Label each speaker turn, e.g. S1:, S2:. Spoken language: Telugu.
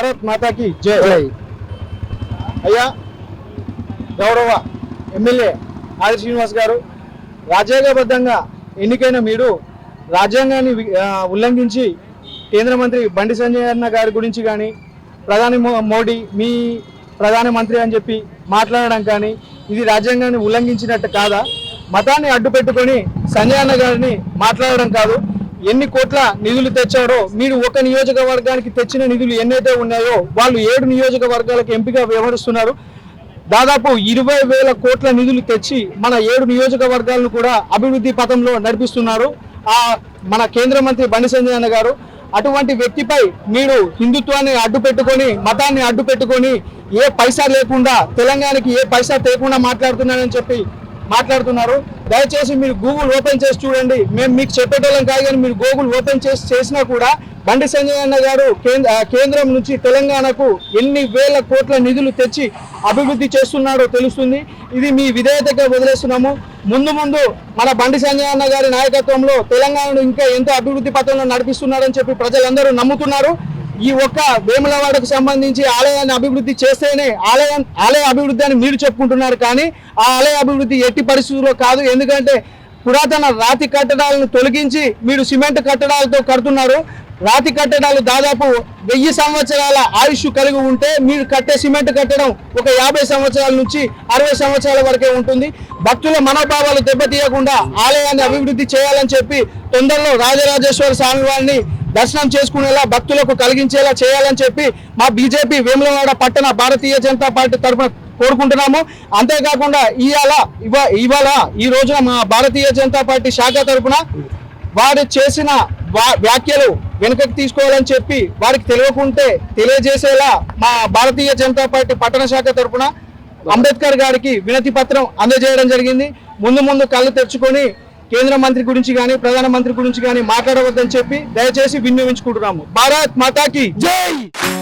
S1: భారత్ మాతాకి జై. అయ్యా గౌరవ ఎమ్మెల్యే ఆది శ్రీనివాస్ గారు, రాజ్యాంగబద్ధంగా ఎన్నికైన మీరు రాజ్యాంగాన్ని ఉల్లంఘించి కేంద్ర మంత్రి బండి సంజయ్ అన్న గారి గురించి కానీ ప్రధాని మోడీ మీ ప్రధానమంత్రి అని చెప్పి మాట్లాడడం కానీ ఇది రాజ్యాంగాన్ని ఉల్లంఘించినట్టు కాదా? మతాన్ని అడ్డు పెట్టుకొని సంజయ్ అన్న గారిని మాట్లాడడం కాదు. ఎన్ని కోట్ల నిధులు తెచ్చారో మీరు ఒక నియోజకవర్గానికి తెచ్చిన నిధులు ఎన్నైతే ఉన్నాయో వాళ్ళు 7 నియోజకవర్గాలకు ఎంపిక వ్యవహరిస్తున్నారు. దాదాపు 20,000 కోట్ల నిధులు తెచ్చి మన 7 నియోజకవర్గాలను కూడా అభివృద్ధి పథంలో నడిపిస్తున్నారు మన కేంద్ర మంత్రి బండి సంజయ్ అన్న గారు. అటువంటి వ్యక్తిపై మీరు హిందుత్వాన్ని అడ్డు పెట్టుకొని మతాన్ని అడ్డు పెట్టుకొని ఏ పైసా లేకుండా తెలంగాణకి ఏ పైసా తేకుండా మాట్లాడుతున్నారని చెప్పి మాట్లాడుతున్నారు. దయచేసి మీరు గూగుల్ ఓపెన్ చేసి చూడండి. మేము మీకు చెప్పేటోళ్ళం కాదు, కానీ మీరు గూగుల్ ఓపెన్ చేసినా కూడా బండి సంజయ్ అన్న గారు కేంద్రం నుంచి తెలంగాణకు ఎన్ని వేల కోట్ల నిధులు తెచ్చి అభివృద్ధి చేస్తున్నాడో తెలుస్తుంది. ఇది మీ విధేయతగా వదిలేస్తున్నాము. ముందు మన బండి సంజయ్ అన్న గారి నాయకత్వంలో తెలంగాణను ఇంకా ఎంతో అభివృద్ధి పథంలో నడిపిస్తున్నారని చెప్పి ప్రజలందరూ నమ్ముతున్నారు. ఈ ఒక్క వేములవాడకు సంబంధించి ఆలయాన్ని అభివృద్ధి చేస్తేనే ఆలయ అభివృద్ధి అని మీరు చెప్పుకుంటున్నారు, కానీ ఆ ఆలయ అభివృద్ధి ఎట్టి పరిస్థితుల్లో కాదు. ఎందుకంటే పురాతన రాతి కట్టడాలను తొలగించి మీరు సిమెంట్ కట్టడాలతో కడుతున్నారు. రాతి కట్టడాలు దాదాపు 1000 సంవత్సరాల ఆయుష్ కలిగి ఉంటే మీరు కట్టే సిమెంట్ కట్టడం ఒక 50 సంవత్సరాల నుంచి 60 సంవత్సరాల వరకే ఉంటుంది. భక్తుల మనోభావాలు దెబ్బతీయకుండా ఆలయాన్ని అభివృద్ధి చేయాలని చెప్పి తొందరలో రాజరాజేశ్వర స్వామి వారిని దర్శనం చేసుకునేలా భక్తులకు కలిగించేలా చేయాలని చెప్పి మా బీజేపీ వేములవాడ పట్టణ భారతీయ జనతా పార్టీ తరఫున కోరుకుంటున్నాము. అంతేకాకుండా ఇవాళ ఈ రోజున మా భారతీయ జనతా పార్టీ శాఖ తరఫున వారు చేసిన వ్యాఖ్యలు వెనుకకు తీసుకోవాలని చెప్పి వారికి తెలియకుంటే తెలియజేసేలా మా భారతీయ జనతా పార్టీ పట్టణ శాఖ తరఫున అంబేద్కర్ గారికి వినతి పత్రం అందజేయడం జరిగింది. ముందు కళ్ళు తెచ్చుకొని కేంద్ర మంత్రి గురించి కానీ ప్రధానమంత్రి గురించి కానీ మాట్లాడవద్దని చెప్పి దయచేసి విన్నవించుకుంటున్నాము. భారత్ మాతాకి జై.